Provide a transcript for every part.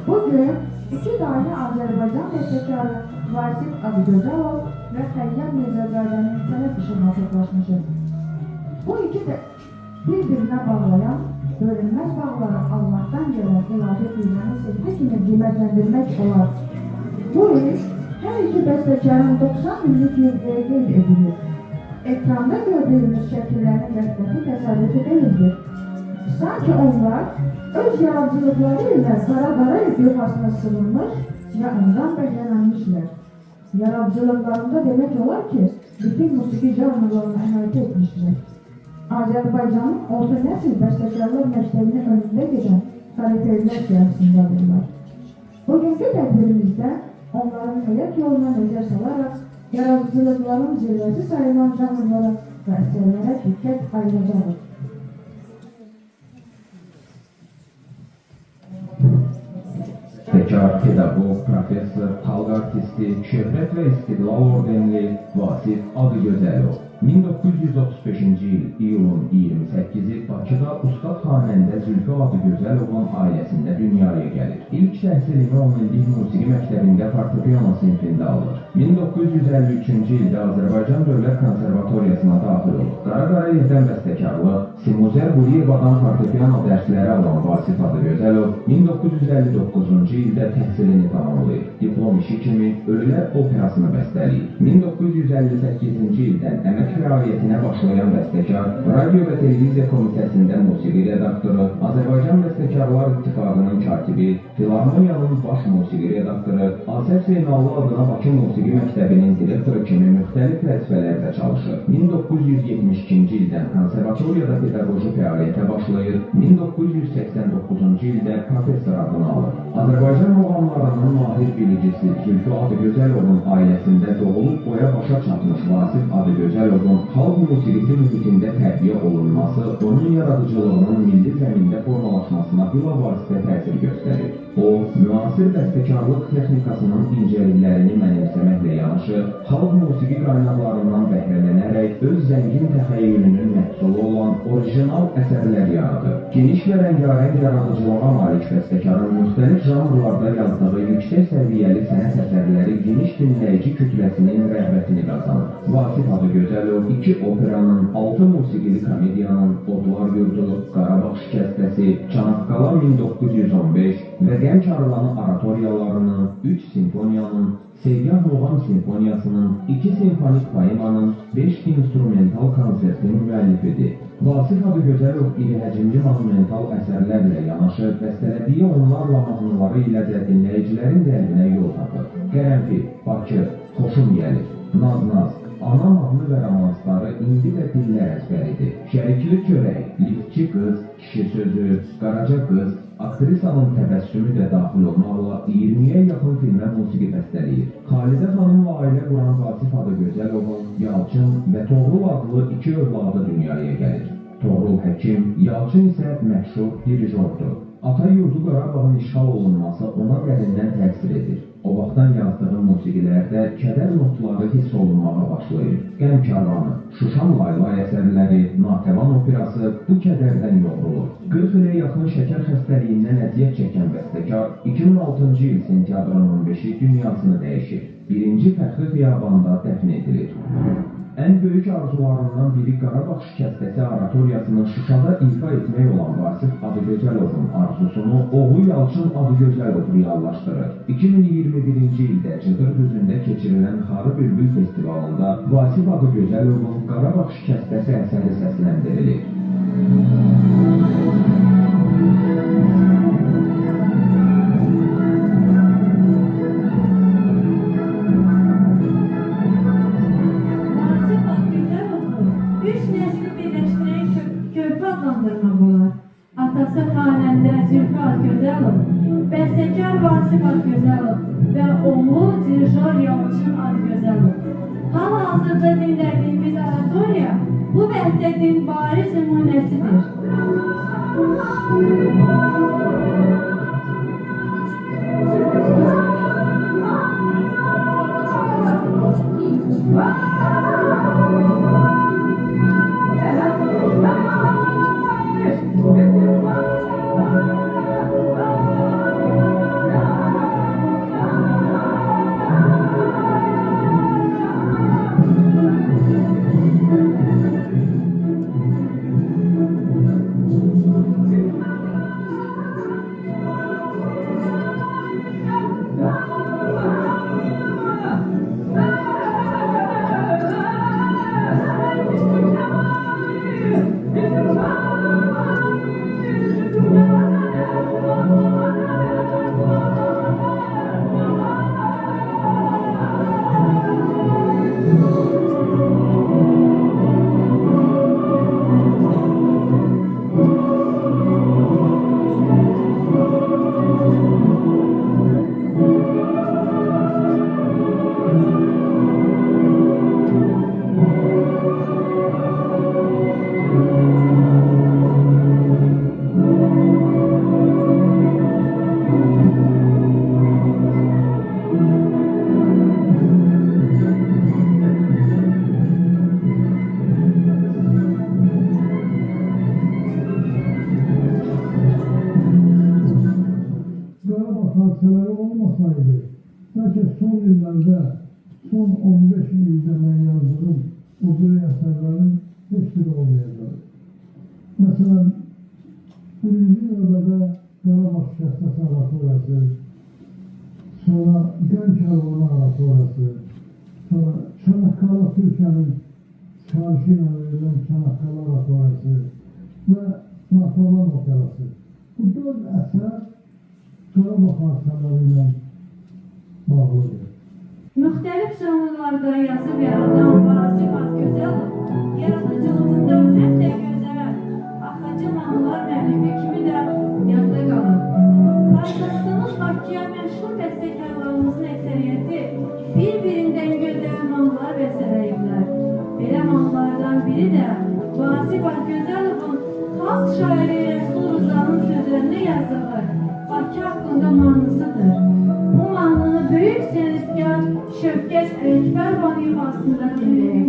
Bugün iki dahi Azərbaycan bəstəkarı Vasif Adıgözəlov və Xəyyam Mirzədadənin sənət işinə toplaşmışız. Bu iki də bir-birinə bağlayan, bölünməz bağları Allah'tan gələn ilahi düzəni sevgi kimi qiymətləndirmək olar. Bu iş hər iki bəstəkarın 90 illik yüzlüyə qeyd edilir. Ekranda gördüyümüz şəkillərin rəsməti təsadüfi deyildir. Sanki onlar öz yaradıcılıkları ilə qara yuxasına sığınmış və ondan bəhrələnmişlər. Yaradıcılıklarında demək olar ki, bütün musiqi janrlarını əhatə etmişlər. Azərbaycanın orta nəsil bəstəkarlar məktəbinin önündə gedən xarakterlər siyasındadırlar. Bugünkü tədbirimizdə onların həyat yoluna nəzər salaraq yaradıcılıkların zirvəsi sayılan janrlara və əsərlərə diqqət ayıracağıq. Bekar, pedagog, professor, xalq artisti, şöhrət və istiqlal ordenli Vasif Adıgözəlov 1935-ci il iyulun 28-i Bakıda ustad xanəndə Zülfü Adıgözəlovun ailəsində dünyaya gəlir. İlk təhsilini 10 illik musiqi məktəbində fortepiano sinfində alır. 1953-cü ildə Azərbaycan Dövlət Konservatoriyasına daxil olur. Qara-Qarayevdən bəstəkarlıq, Simuzer Quliyevadan fortepiano dərsləri alan Vasif Adıgözəlov 1959-cu ildə təhsilini tamamlayır. Diplom işi kimi Ölülər operasını bəstələyir. 1958-ci ildən əmək fəaliyyətinə başlayan bəstəkar, Radio və Televiziya Komitəsində musiqi redaktoru, Azərbaycan Bəstəkarlar İttifaqının katibi, Filarmoniyanın baş musiqi redaktoru, Azər Zeynallı adına Bakı Musiqi Məktəbinin direktoru kimi müxtəlif vəzifələrdə çalışır. 1972-ci ildən konservatoriyada pedaqoji fəaliyyətə başlayır, 1989-cu ildə professor adını alır. Azərbaycan muğamlarının mahir bilicisi Zülfü Adıgözəlovun ailəsində doğulub boya başa çatmış Vasif Adıgözəlovun xalq musiqisi mühitində tərbiyə olunması, onun yaradıcılığının milli zəmində formalaşmasına bilavasitə təsir göstərir. O, müasir bəstəkarlıq texnikasının incəliklərini mənimsəməklə yanaşı, xalq musiqi qaynaqlarından bəhrələnərək öz zəngin təxəyyülünün məhsulu olan orijinal əsərlər yaradır. Geniş və rəngarəng yaradıcılığa malik bəstəkarın müxtəlif janrlarda yazdığı yüksək səviyyəli sənət əsərləri geniş dinləyici kütləsinin rəğbətini qazanır. Vasif Adıgözəlov 2 operanın, 6 musiqili komediyanın, Odlar Yurdu, Qarabağ şikəstəsi, Çanaqqala 1915 və Qəm Karvanı oratoriyalarının, 3 simfoniyanın, Segah Muğam simfoniyasının, 2 simfonik poemanın, 5 instrumental konsertin müəllifidir. Vasif Adıgözəlov iri həcmli monumental əsərlərlə yanaşı, bəstələdiyi onlarla mahnıları ilə də dinləyicilərin qəlbinə yol tapır. Qərənfil, Bakı, Xoşum gəlir, Naz-Naz, ana mahnı və romansları indi də dillər əzbəridir. Şərikli çörək, liftçi qız, kişi sözü, Qaraca qız, aktrisanın təbəssümü də daxil olmaqla 20-yə yaxın filmə musiqi bəstələyir. Xalidə xanımla ailə quran Vasif Adıgözəlovun Yalçın və Toğrul adlı 2 övladı dünyaya gəlir. Toğrul həkim, Yalçın isə məşhur dirijordur. Ata yurdu Qarabağın işğal olunması ona dərindən təsir edir. O vaxtdan yazdığı musiqilərdə kədər notları hiss olunmağa başlayır. Qəm Karvanı, Şuşan Laylay əsərləri, Natəvan operası bu kədərdən yoğrulur. 40 ilə yaxın şəkər xəstəliyindən əziyyət çəkən bəstəkar 2006-cı il sentyabrın 15-i dünyasını dəyişir. 1-ci Fəxri Xiyabanda dəfn edilir. Ən böyük arzularından biri Qarabağ şikəstəsi oratoriyasını Şuşada ifa etmək olan Vasif Adıgözəlovun arzusunu oğlu Yalçın Adıgözəlov reallaşdırır. 2021-ci ildə Cıdır düzündə keçirilən Xarı Bülbül festivalında Vasif Adıgözəlovun Qarabağ şikəstəsi əsəri səsləndirilir. Atası xanəndə Zülfü Adıgözəlov, bəstəkar Vasif Adıgözəlov və oğlu dirijor Yalçın Adıgözəlov. Hal-hazırda dinlədiyimiz oratoriya bu vəhdətin bariz nümunəsidir. hadiseleri olmasaydı, belki son yıllarda, son 15 ildə mən yazdığım o böyük əsərlərin heç biri olmayacaq. Məsələn, birinci növbədə Qarabağ Şəhsəs Aratorası, sonra Qəm Kərvanı Aratorası, sonra Çanakkala Türkiyənin çarşı ilə verilən Çanakkala Aratorası və Naxçıvan Operası. Bu 4 əsər Qarabağ hadisələri ilə bağlıdır. Müxtəlif janrlarda yazıb yaradan Vasif Akgözəlov, yaradıcılığında həm də gözəl, axıcı mahnılar müəllifi kimi də yadda qalır. Paytaxtımız Bakıya məşhur bəstəkarlarımızın əksəriyyəti bir-birindən gözəl mahnılar bəstələyiblər. Belə mahnılardan biri də Vasif Akgözəlovun xalq şairi Rəsul Rızanın sözlərini yazdığı Bakı haqqında mahnısıdır. Bu mahnını böyük sənətkar Şövkət Əkbərvan ifasında dinləyək.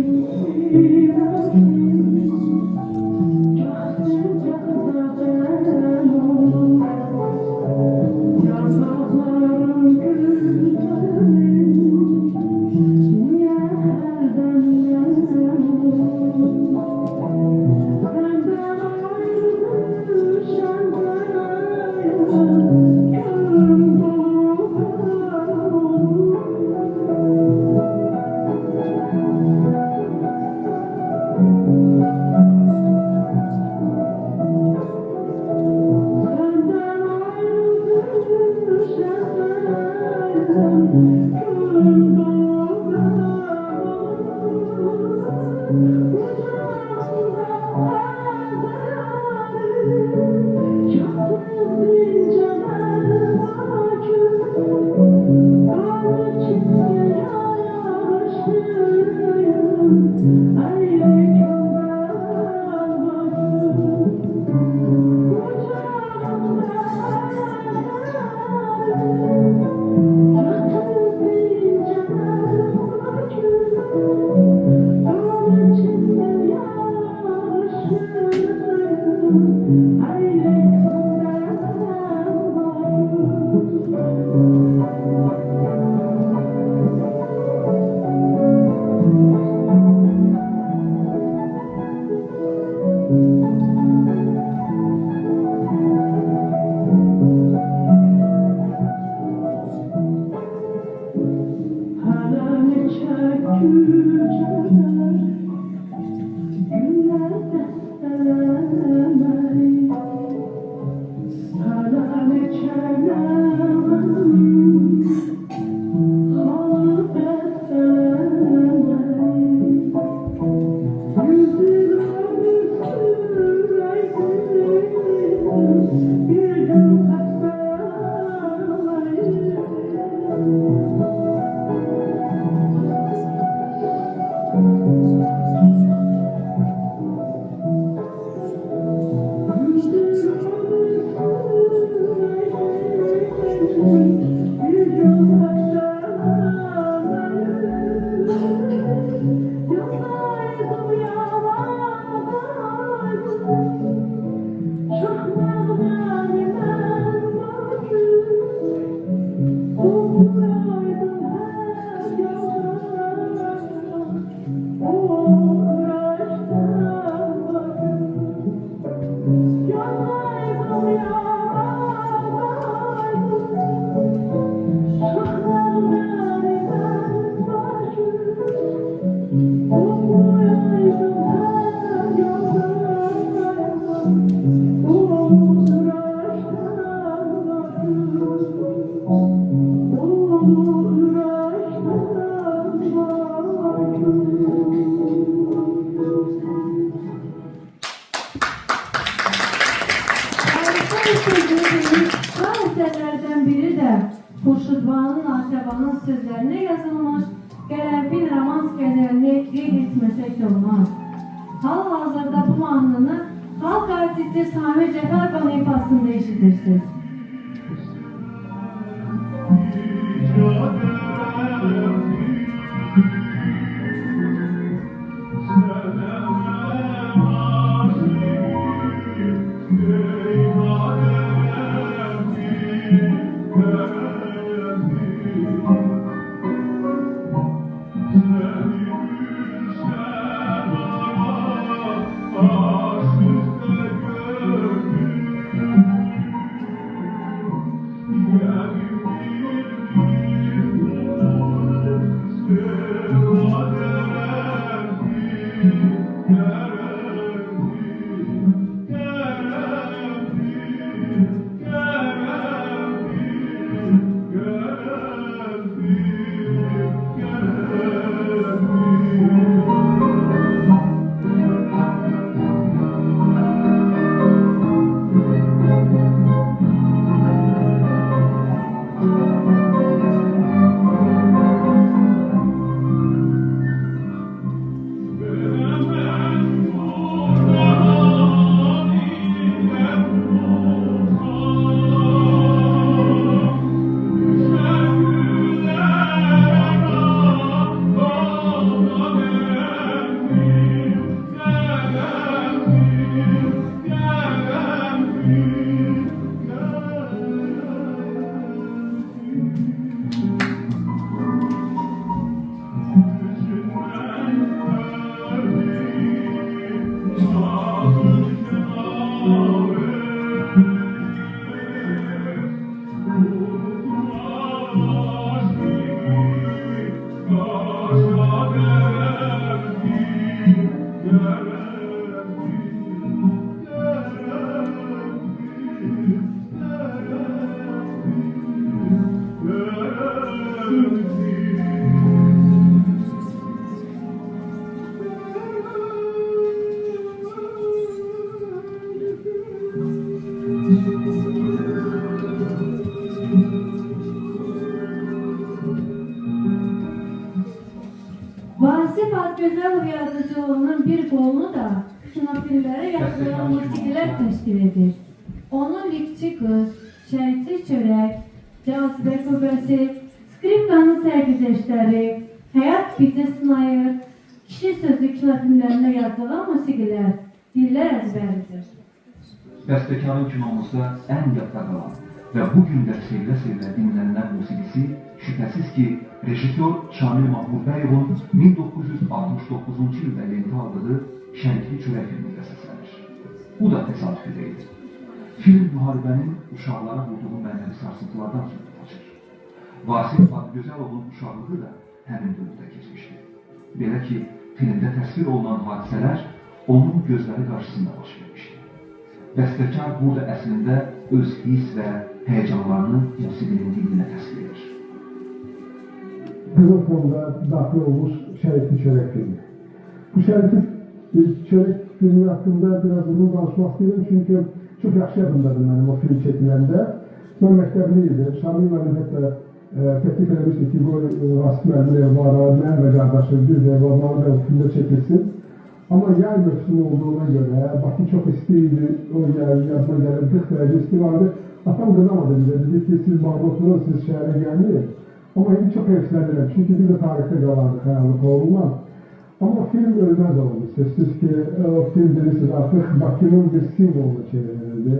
Eserlerden biri de Xurşudvanın Natəvanın sözlerine yazılmış Qərənfil romans qəzəlini qeyd etməsək olmaz. Hal-hazırda bu mahnını xalq artisti Sami Cəfərqan ifasında eşidirsiniz. Yeah. Gözəlov yaradıcılığının bir qolunu da kinofilmlərə yazılan musiqilər təşkil edir. Onun Lifçi qız, Şərikli çörək, Cazibə qüvvəsi, Skripkanın sərgüzəştləri, Həyat bizi sınayır, Kişi sözü kinofilmlərində yazılan musiqilər dillər əzbəridir. Bəstəkarın kinomuzda ən yadda qalan və bugün də sevilə-sevilə dinlənilən musiqisi şübhəsiz ki, rejissor Şamil Mahmudbəyovun 1969-cu ildə lentə aldığı Şərikli çörək filmində səslənir. Bu da təsadüfi deyil. Film müharibənin uşaqlara vurduğu mənəvi sarsıntılardan sonra açır. Vasif Adıgözəlovun uşaqlığı da həmin dövrdə keçmişdi. Belə ki, filmdə təsvir olunan hadisələr onun gözləri qarşısında baş vermişdi. Bəstəkar burada əslində öz his və həyəcanlarını musiqinin dilinə təsvir edir. Qızıl fonda daxil olmuş Şərikli çörək filmi. Bu Şərikli çörək filmi haqqında biraz uzun danışmaq istəyirəm, çünki çox yaxşı yadımdadır mənim o film çəkiləndə. Mən məktəbli idim, Şamil mənim hətta təklif eləmişdi ki, bu Vasif müəllimə evlara, mən və qardaşım bir də evlarları da o filmdə çəkilsin. Amma yay mövsümü olduğuna görə, Bakı çox isti idi, o yadıma gəlir, 40 dərəcə isti vardı. Atam qınamadı bizə, dedi ki, siz bağda oturun, siz şəhərə gəlmeyin. Amma indi çox hevslənirəm, çünki biz də tarixdə qalardı xəyallık oğlumla. Amma film ölməz oldu, sözsüz ki, o film bilirsiniz, artıq Bakının bir simvoluna çevrildi.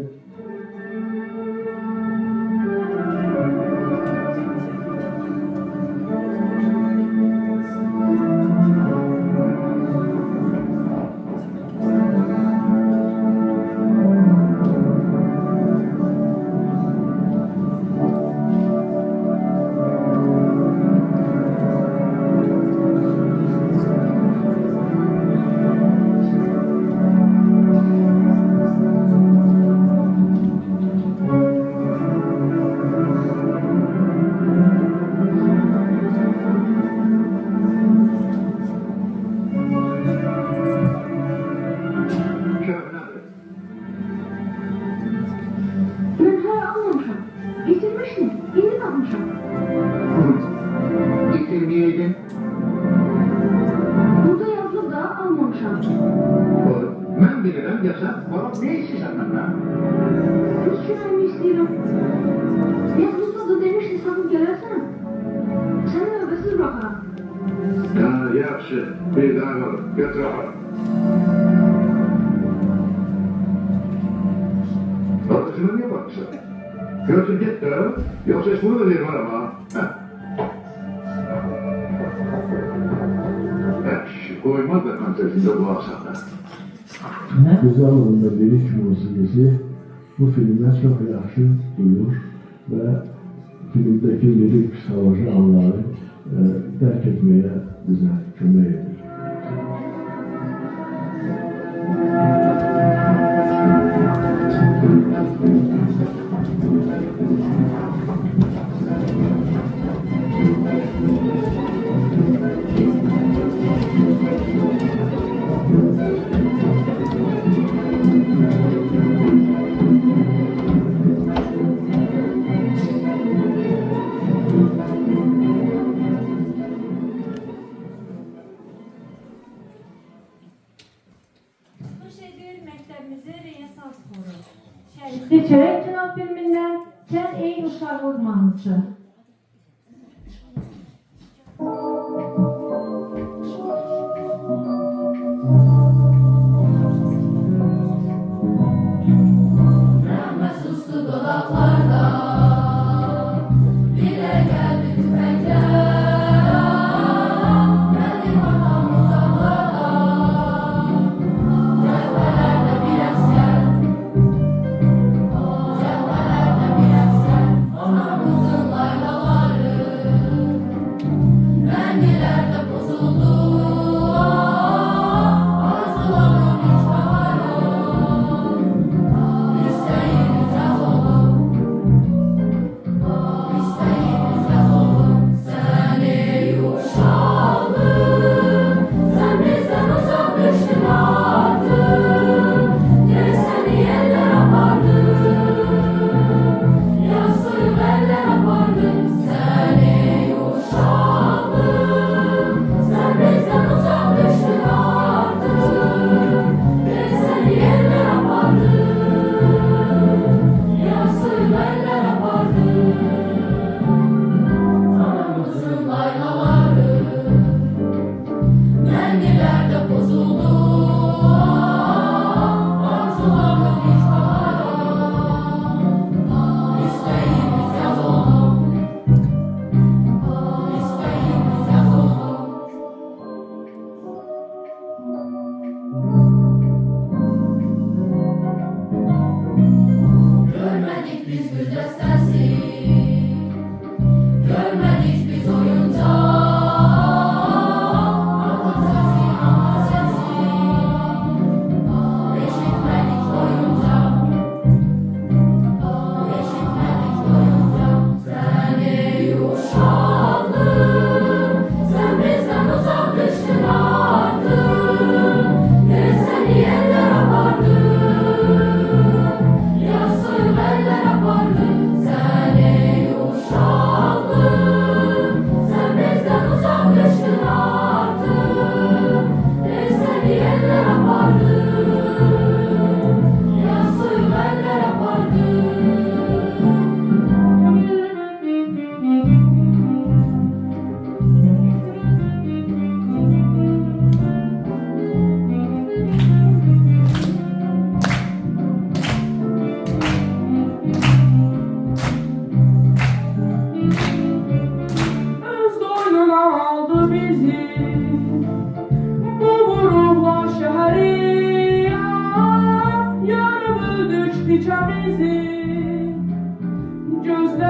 Getirmeyeydin. Burada yazılıb da almamışam. Mən bilirəm, yaşa, bana ne istəyirsən məndən? Kız çörəyimi istəyirəm. Yazılsa da demişdi, satıb gələrsən. Səni növbəsiz bıraxaram. Ya, yaxşı, bir daha qalır, götür aparım. Arkasına niye bakmışsın? Götür git de, yoksa hiç bunu da verim arama. Koymaz da konsertinde bu akşamda. Gözəlovun da lirik musiqisi bu filmdə çox yaxşı duyur və filmdəki lirik psixoloji anları dərk etməyə bizə kömək edir. Şərikli çörək kinofilmindən Sən ey uşaqlıq mahnısı. Ona kızıllar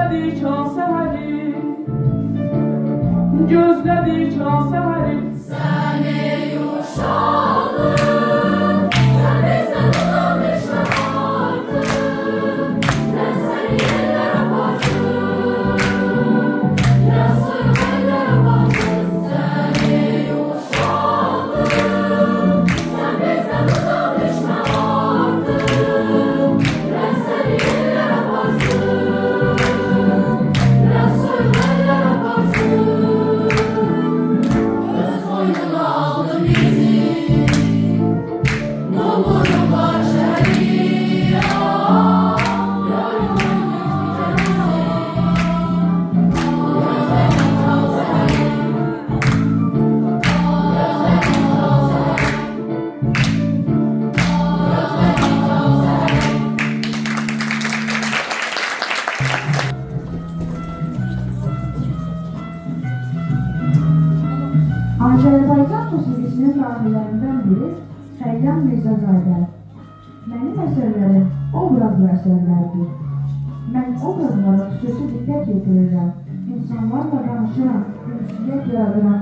Gözlədik o səhəri, gözlədik o səhəri. Səni uşağım, sən bizdən uzaqlaşma artıq. Sən səni yerlər aparsın, nə soyuq əllər aparsın. Səni uşağım, sən bizdən uzaqlaşma artıq. Nə səni yerlər aparsın, nə soyuq əllər aparsın. Öz boynuna aldı bizi, Nomurunla şəhəriya, yarım gözlədik çal səhəri, gözlədik çal səhəri, gözlədik çal səhəri. Azərbaycan musiqisinin rahillərindən biri Xəyyam Mirzəzadə. Mənim əsərlərim obrazlı əsərlərdir. Mən obrazlara xüsusi diqqət yetirirəm. İnsanlarla danışıram, ünsiyyət yaradıram.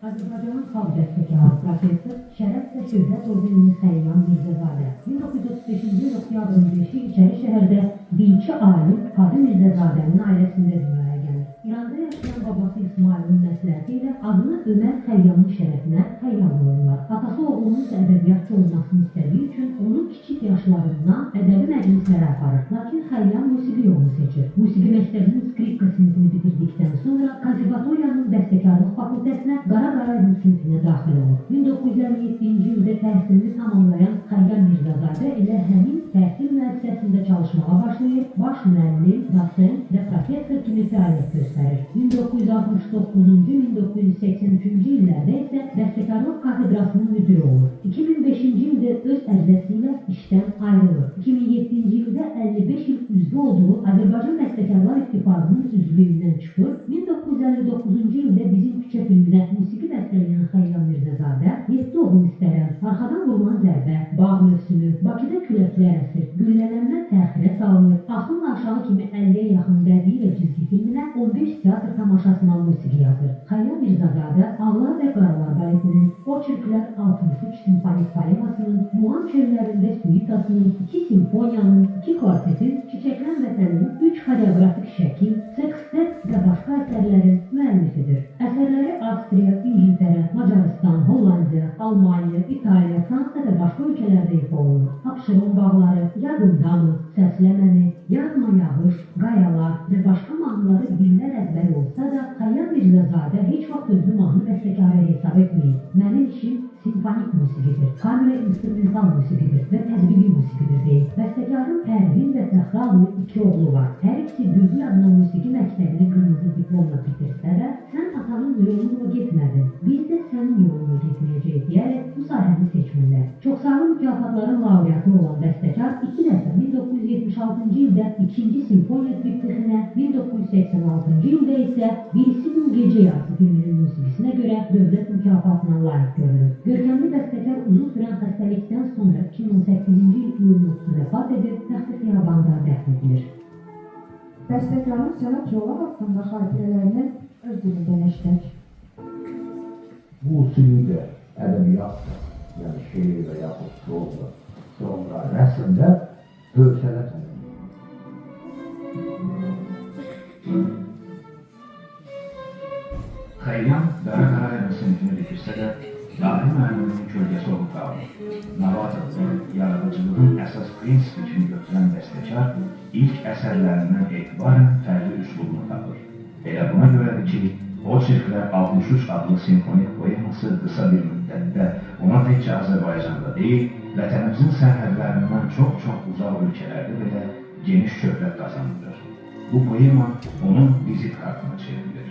Azərbaycanın xalq bəstəkarı, professor Şərəf və Şöhrət Ordeni Xəyyam Mirzəzadə 1935-ci il oktyabrın 5-i İçərişəhərdə dilçi alim Hadi Mirzəzadənin ailəsində dünyaya gəlir. İranda yaşayan babası İsmailin məsləhəti ilə adını Ömər Xəyyamın şərəfinə Xəyyam qoyurlar. Atası oğlunun ədəbiyyatçı olmasını istədiyi üçün onu kiçik yaşlarından ədəbi məclislərə aparır. Lakin Xəyyam musiqi yolunu seçir. Musiqi məktəbinin skripka sinifini bitirdikdən sonra konservatoriyanın bəstəkarlıq fakültəsinə Qara Qarayevin sinifinə daxil olur. 1957-ci ildə təhsilini tamamlayan Xəyyam Mirzəzadə elə həmin təhsil müəssisəsində çalışmağa başlayır, baş müəllim, dosent və professor kimi fəaliyyət göstərir. 1969-1983-cü illərdə isə bəstəkarlıq kafedrasının müdiri olur. 2005-ci ildə öz ərizəsi ilə işdən ayrılır. 2007-ci ildə 55 il üzvü olduğu Azərbaycan Bəstəkarlar İttifaqının üzvlüyündən çıxır. 1959-cu ildə Bizim Küçə filminə musiqi bəstələyən Xəyyam Mirzəzadə 7 oğul istərəm, Arxadan Vurulan Zərbə, Bağ Mövsümü, Bakıda Küləklər əsir, Güllələmə təxirə salınır. Axınla aşağı kimi 50-yə yaxın bədii və cizgi filminə 15 teatr tamaşasına musiqi yazır. Xəyyam Mirzəzadə Ağlar və Qaralar baletinin, Oçerklər 63 simfonik poemasının, Muğam şeirlərində suitasının, 2 simfoniyanın, 2 kvartetin, Çiçəklər Vətəninin 3 xoreografik şəkil, sekstet və başqa əsərlərin müəllifidir. Əsərləri Avstriya, İngiltərə, Macarıstan, Hollandiya, Almaniya, İtaliya, Fransa və başqa ölkələrdə ifa olunur. Abşeron bağları, Yadımdanı, Səsləməni, Yarma Yağış, Qayalar və başqa mahnıları dillər əzbəri olsa da, Xəyyam Mirzəzadə heç vaxt özünü mahnı bəstəkarı hesab etməyib. Mənim işim simfonik musiqidir, kamera instrumental musiqidir və tədbiqi musiqidir deyib. Bəstəkarın Pərvin və Fəxri adlı 2 oğlu var. Hər ikisi Bülbül adına musiqi məktəbini qırmızı diplomla bitirsə də, sən atanın yolunu getmədin, biz də sənin yolunu getməyəcəyik deyərək bu sahəni seçmirlər. Çoxsaylı mükafatların laureatı olan bəstəkar 2 dəfə 1976-cı ildə 2-ci simfoniya triptixinə, 1986-cı ildə isə Birisi Gün Gecə Yarısı filminin musiqisinə görə dövlət mükafatına layiq görülür. Görkəmli bəstəkar uzun sürən xəstəlikdən sonra 2018-ci il iyulun 30-u vəfat edib, Təxti Xiyabanda dəfn edilir. Bəstəkarın sənət yolu haqqında xatirələrini öz dilindən eşitək. Musiqidə, ədəbiyyatda, yəni şeir və yaxud proza, sonra rəsmdə hövsələ tanınır. Xəyyam Qara Qarayevin sinifini bitirsə də, dahi müəlliminin kölgəsi olub qalır. Novatorluq, yaradıcılığın əsas prinsipi kimi götürən bəstəkar ilk əsərlərindən etibarən fərqli üslubunu tapır. Elə buna görədir ki, Oçerklər 63 adlı simfonik poeması qısa bir müddətdə ona təkcə Azərbaycanda deyil, vətənimizin sərhədlərindən çox uzaq ölkələrdə belə geniş şöhrət qazanılır. Bu poema onun vizit kartına çevrilir.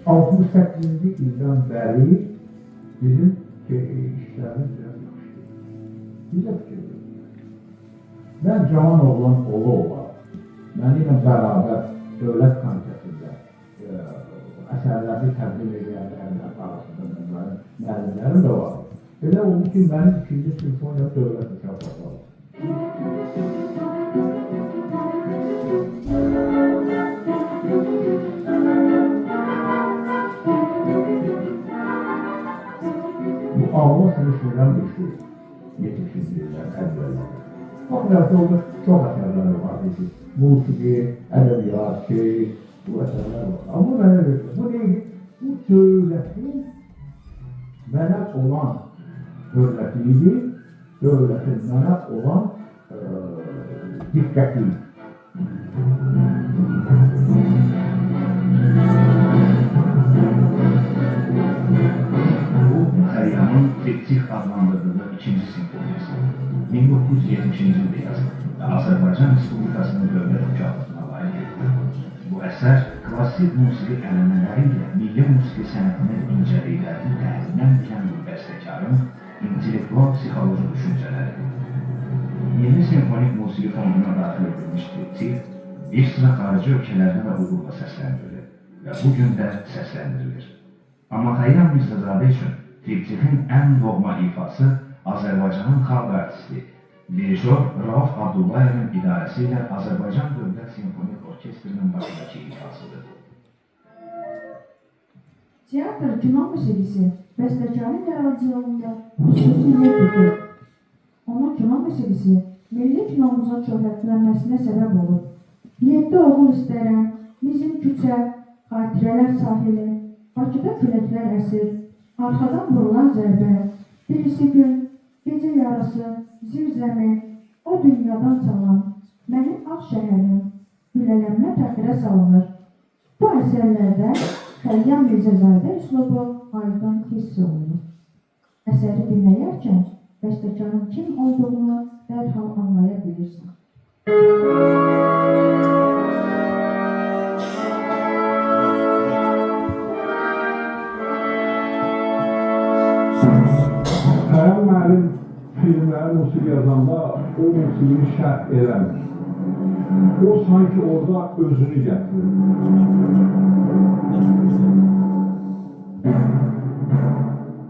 68-ci ildən bəri bizim işlərimiz biraz yaxşıdır. Bizə fikir verir. Mən cavan oğlan ola, mənimlə bərabər dövlət komitəsində əsərləri təqdim edənlərdən arasında mənim müəllimlərim də var. Elə oldu ki, mənim ikinci simfoniya dövlət mükafatı alır. Bu ağla sınıfından bir şey. Yetişkinlikler, əvvəllər. Fakat orada çok əsərlər var. Musiki, ədəbiyyat, bu əsərlər var. Ama bu neydi? Bu dövlətin mənə olan dövlətiydi, dövlətin mənə olan diqqəti. Bu, Xəyyamın Triptih adlandırdığı ikinci simfoniyası. 1970-ci ildə yazılıb və Azərbaycan Respublikasının dövlət mükafatına layiq edilib. Bu əsər klassik musiqi ənənələri ilə milli musiqi sənətinin incəliklərini dərindən bilən bir bəstəkarın intellektual-psixoloji düşüncələridir. Yeni simfonik musiqi fonduna daxil edilmiş Triptih bir sıra xarici ölkələrdə də uğurla səsləndirilir və bugün də səsləndirilir. Amma Xəyyam Mirzəzadə üçün Triptihin ən doğma ifası Azərbaycanın xalq artisti, dirijor Rauf Abdullayevin idarəsi ilə Azərbaycan Dövlət Simfonik Orkestrinin başındakı ifasıdır. Teatr kino musiqisi bəstəkarın yaradıcılığında xüsusi yer tutur. Onun kino musiqisi milli kinomuzun şöhrətlənməsinə səbəb olur. 7 oğul istərəm, bizim küçə, xatirələr sahili, Bakıda küləklər əsir, arxadan vurulan zərbə, birisi gün, gecə yarısı, zirzəmi, o dünyadan salan, mənim ağ şəhərim, gülələnmə təxirə salınır. Bu əsərlərdə Xəyyam Mirzəzadə üslubu aydın hiss olunur. Əsəri dinləyərkən bəstəkarın kim olduğunu dərhal anlaya bilirsən. Xəyyam müəllim filmləri musiqi yazanda o musiqini şərh eləmir. O sanki orada özünü gətirir.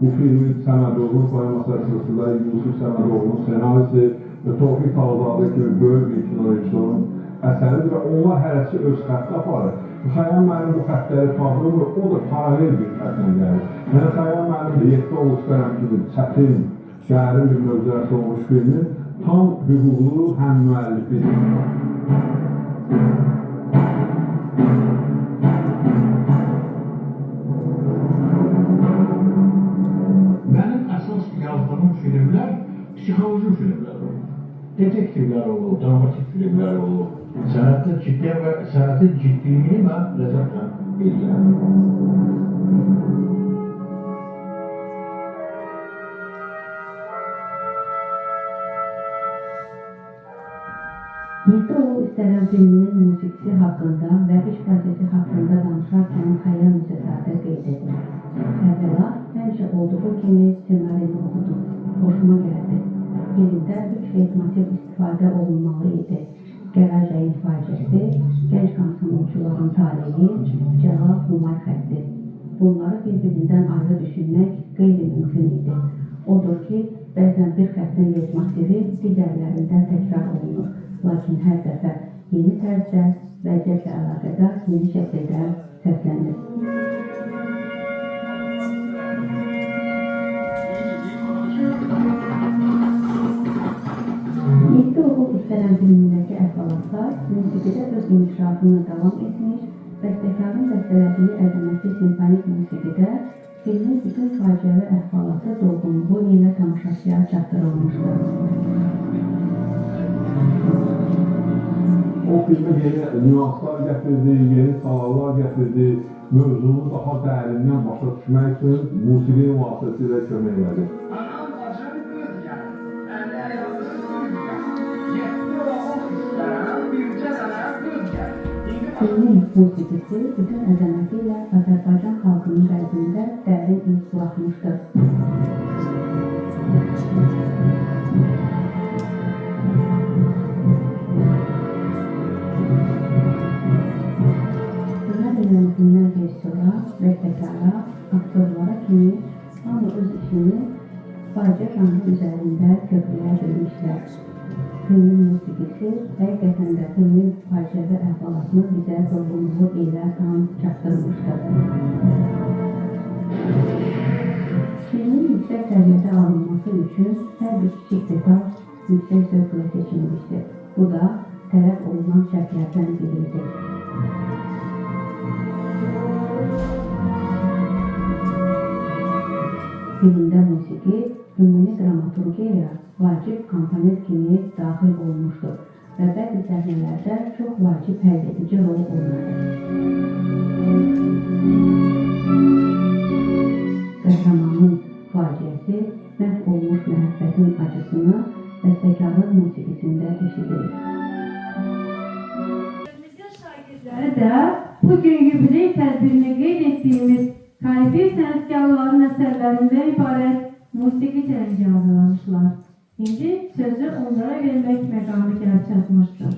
Bu filmin sənədovunun poeması əsasında Yusuf Səmədovunun senarisi və Tofiq Tağzadə kimi böyük bir kino rejissorun əsəridir və onlar hərəsi öz xətti aparır. Xəyyam müəllim bu xəttləri fazladır, o da paralel bir xətlə gəlir. Yəni Xəyyam müəllim də 7 oğul istərəm kimi çətin, dərin bir mövzuəsi olmuş filmin tam hüquqlu həm müəllifidir. Mənim əsas yazdığım filmlər psixoloji filmlər olur. Detektivlər olur, dramatik filmlər olur. Sənətin ciddiliyini mən ləzzətlə bilirəm. Yedi oğul istərəm filminin musiqisi haqqında və iş prosesi haqqında danışarkən Xəyyam Mirzəzadə qeyd edir. Əvvəla, həmişə olduğu kimi ssenarini oxudum. Xoşuma gəldi. Filmdə 3 leitmotiv istifadə olunmalı idi. Gələn rəyin faciəsi, gənc komsomolçuların taleyi, Cəlal Humay xətti. Bunları bir-birindən ayrı düşünmək qeyri-mümkün idi. Odur ki, bəzən bir xəttin leitmotivi digərlərində təkrar olunur. Lakin hər dəfə yeni tərzdə, vəziyyətlə əlaqədar yeni şəkildə səslənir. Yedi oğul istərəm filmindəki əhvalatlar musiqidə öz inkişafını davam etmiş, bəstəkarın bəstələdiyi əzəmətli simfonik musiqidə filmin bütün faciəvi əhvalatı dolğunluğu ilə tamaşaçıya çatdırılmışdır. O filmə yeni nüanslar gətirdi, yeni salallar gətirdi, mövzunu daha dərindən başa düşmək üçün musiqi vasitəsilə kömək elədi. Anam bacım qız gəl, əllər yazır qız gəl, 7 oğul istərəm, bircə dənə qız gəl. Filmin musiqisi bütün əzəməti ilə Azərbaycan dərin iz buraxmışdır. Hünər öyrənisindən rejissora, bəstəkara, aktyorlara kimi hamı öz işini faciə janrı üzərində köprüyə bilmişlər. Filmin musiqisi həqiqətən də filmin faciəvi əhvalatını bizə doğruluğu ilə tam çatdırmışdır. Filmin yüksək səviyyədə alınması üçün hər bir kiçik detal yüksək zövqlə seçilmişdir. Bu da tələb olunan şərtlərdən biridir. Filmdə musiqi, ümumi dramaturgiya vacib komponent kimi daxil olmuşdur və bəzi səhnələrdə çox vacib həll edici rol oynadı. Qəhrəmanın faciəsi məhv olmuş məhəbbətin acısını bəstəkarlıq musiqisində eşidirik. Şagirdləri də bugün yubiley tədbirini qeyd etdiyimiz Kalifi sənətkarların əsərlərindən ibarət musiqi çələngə hazırlamışlar. İndi sözü onlara vermək məqamı gəlib çatmışdır.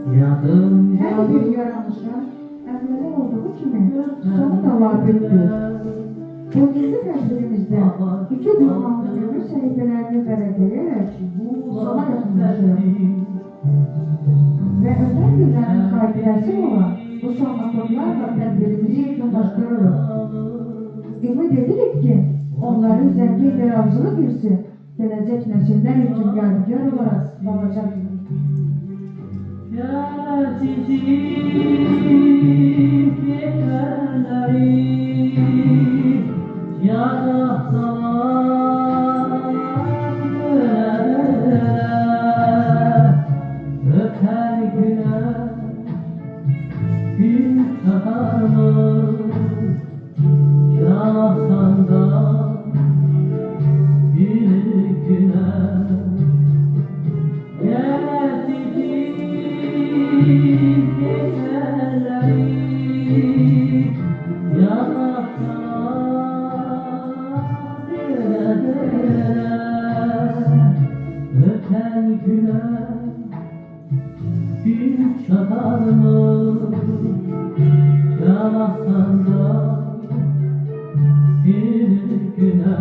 Hər bir yaranışın əvvəllər olduğu kimi sonu da vacibdir. Bugünkü tədbirimizdə iki düşmanlı ömür səhifələrini vərəqləyərək sona yaxınlaşır. Və özel günlərin xatirəsi olan bu sonratorlarla tədbirimizi yekunlaşdırırıq. Ümid edirik ki, onların zəngin bir avcılıq hissi gələcək nəsillər üçün yadigar olaraq qalacaqdır. Bir güne